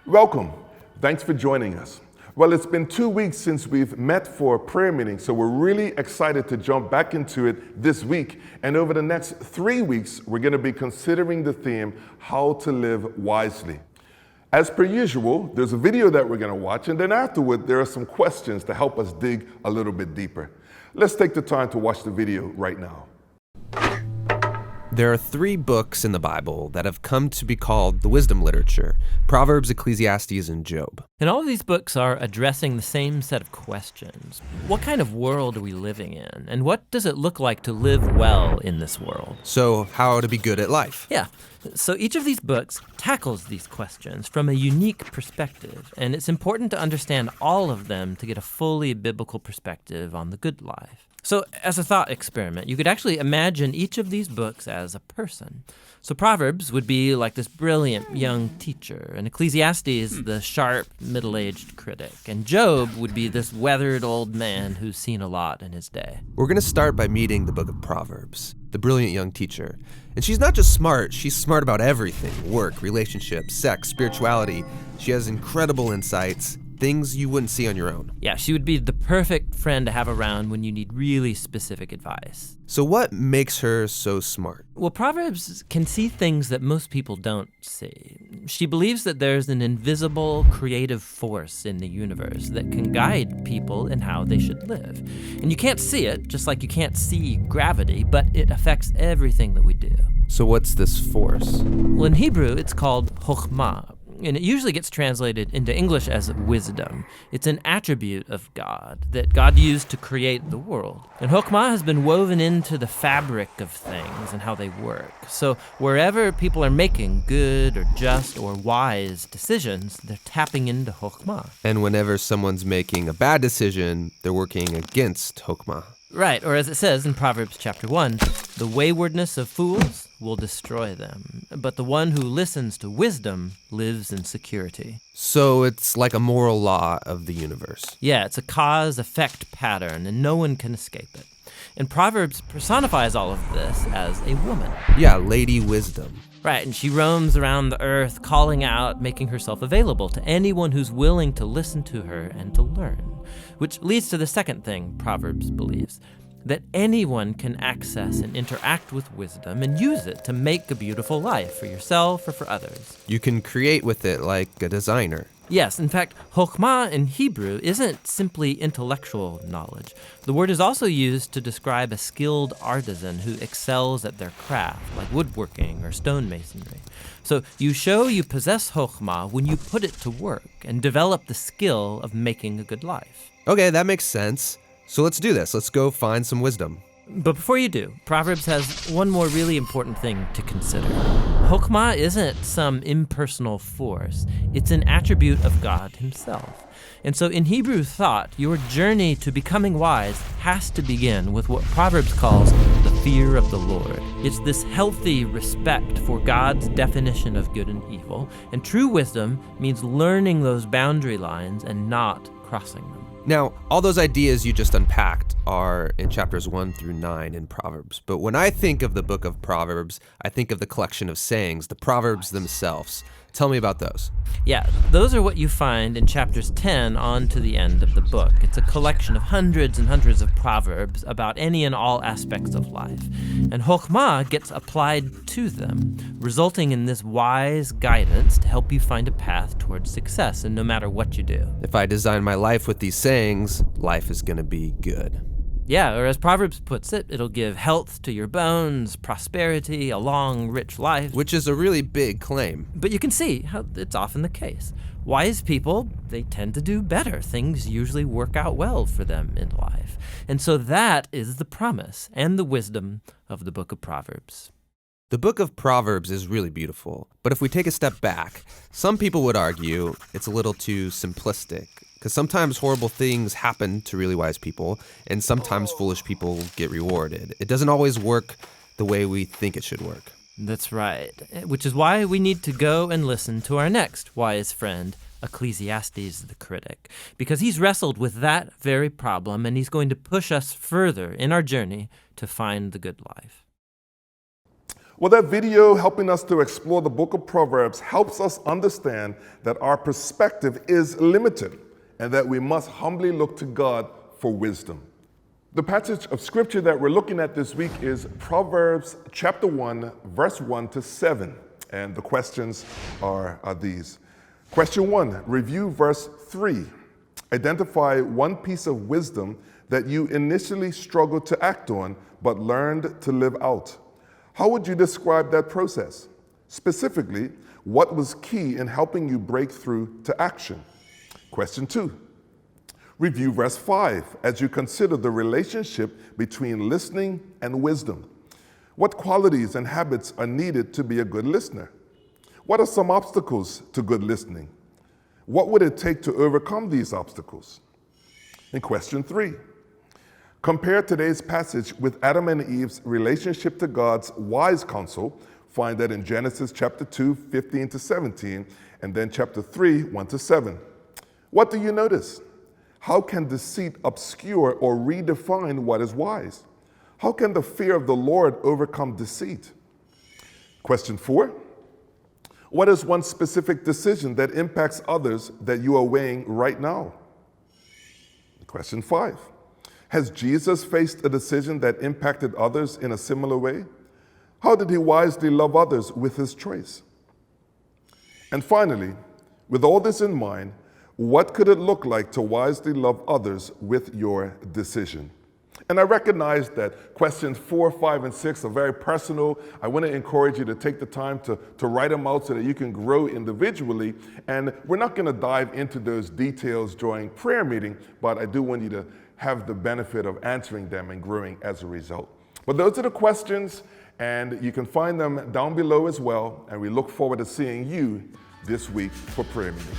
Welcome. Thanks for joining us. Well, it's been 2 weeks since we've met for a prayer meeting, so we're really excited to jump back into it this week. And over the next 3 weeks, we're going to be considering the theme, how to live wisely. As per usual, there's a video that we're going to watch, and then afterward, there are some questions to help us dig a little bit deeper. Let's take the time to watch the video right now. There are 3 books in the Bible that have come to be called the wisdom literature: Proverbs, Ecclesiastes, and Job. And all of these books are addressing the same set of questions. What kind of world are we living in? And what does it look like to live well in this world? So, how to be good at life. Yeah. So each of these books tackles these questions from a unique perspective, and it's important to understand all of them to get a fully biblical perspective on the good life. So as a thought experiment, you could actually imagine each of these books as a person. So Proverbs would be like this brilliant young teacher, and Ecclesiastes the sharp, middle-aged critic, and Job would be this weathered old man who's seen a lot in his day. We're going to start by meeting the book of Proverbs, the brilliant young teacher. And she's not just smart, she's smart about everything: work, relationships, sex, spirituality. She has incredible insights, things you wouldn't see on your own. Yeah, she would be the perfect friend to have around when you need really specific advice. So what makes her so smart? Well, Proverbs can see things that most people don't see. She believes that there's an invisible creative force in the universe that can guide people in how they should live. And you can't see it, just like you can't see gravity, but it affects everything that we do. So what's this force? Well, in Hebrew, it's called chokhmah, and it usually gets translated into English as wisdom. It's an attribute of God that God used to create the world. And chokhmah has been woven into the fabric of things and how they work. So wherever people are making good or just or wise decisions, they're tapping into chokhmah. And whenever someone's making a bad decision, they're working against chokhmah. Right, or as it says in Proverbs chapter 1, the waywardness of fools will destroy them, but the one who listens to wisdom lives in security. So it's like a moral law of the universe. Yeah, it's a cause-effect pattern, and no one can escape it. And Proverbs personifies all of this as a woman. Yeah, Lady Wisdom. Right, and she roams around the earth, calling out, making herself available to anyone who's willing to listen to her and to learn. Which leads to the second thing Proverbs believes, that anyone can access and interact with wisdom and use it to make a beautiful life for yourself or for others. You can create with it like a designer. Yes, in fact, chokhmah in Hebrew isn't simply intellectual knowledge. The word is also used to describe a skilled artisan who excels at their craft, like woodworking or stonemasonry. So you show you possess chokhmah when you put it to work and develop the skill of making a good life. Okay, that makes sense. So let's do this. Let's go find some wisdom. But before you do, Proverbs has one more really important thing to consider. Chokhmah isn't some impersonal force. It's an attribute of God himself. And so in Hebrew thought, your journey to becoming wise has to begin with what Proverbs calls the fear of the Lord. It's this healthy respect for God's definition of good and evil. And true wisdom means learning those boundary lines and not crossing them. Now, all those ideas you just unpacked are in chapters 1 through 9 in Proverbs. But when I think of the book of Proverbs, I think of the collection of sayings, the Proverbs themselves. Tell me about those. Yeah, those are what you find in chapters 10 on to the end of the book. It's a collection of hundreds and hundreds of proverbs about any and all aspects of life. And chokhmah gets applied to them, resulting in this wise guidance to help you find a path towards success, and no matter what you do. If I design my life with these sayings, life is going to be good. Yeah, or as Proverbs puts it, it'll give health to your bones, prosperity, a long, rich life. Which is a really big claim. But you can see how it's often the case. Wise people, they tend to do better. Things usually work out well for them in life. And so that is the promise and the wisdom of the book of Proverbs. The book of Proverbs is really beautiful, but if we take a step back, some people would argue it's a little too simplistic, because sometimes horrible things happen to really wise people, and sometimes foolish people get rewarded. It doesn't always work the way we think it should work. That's right, which is why we need to go and listen to our next wise friend, Ecclesiastes the critic, because he's wrestled with that very problem, and he's going to push us further in our journey to find the good life. Well, that video helping us to explore the book of Proverbs helps us understand that our perspective is limited and that we must humbly look to God for wisdom. The passage of scripture that we're looking at this week is Proverbs chapter 1, verse 1 to 7. And the questions are these. Question 1, review verse 3. Identify one piece of wisdom that you initially struggled to act on but learned to live out. How would you describe that process? Specifically, what was key in helping you break through to action? Question 2. Review verse 5 as you consider the relationship between listening and wisdom. What qualities and habits are needed to be a good listener? What are some obstacles to good listening? What would it take to overcome these obstacles? And question 3. Compare today's passage with Adam and Eve's relationship to God's wise counsel. Find that in Genesis chapter 2, 15 to 17, and then chapter 3, 1 to 7. What do you notice? How can deceit obscure or redefine what is wise? How can the fear of the Lord overcome deceit? Question 4. What is one specific decision that impacts others that you are weighing right now? Question 5. Has Jesus faced a decision that impacted others in a similar way? How did he wisely love others with his choice? And finally, with all this in mind, what could it look like to wisely love others with your decision? And I recognize that questions 4, 5, and 6 are very personal. I want to encourage you to take the time to write them out so that you can grow individually. And we're not going to dive into those details during prayer meeting, but I do want you to have the benefit of answering them and growing as a result. But those are the questions, and you can find them down below as well. And we look forward to seeing you this week for prayer meeting.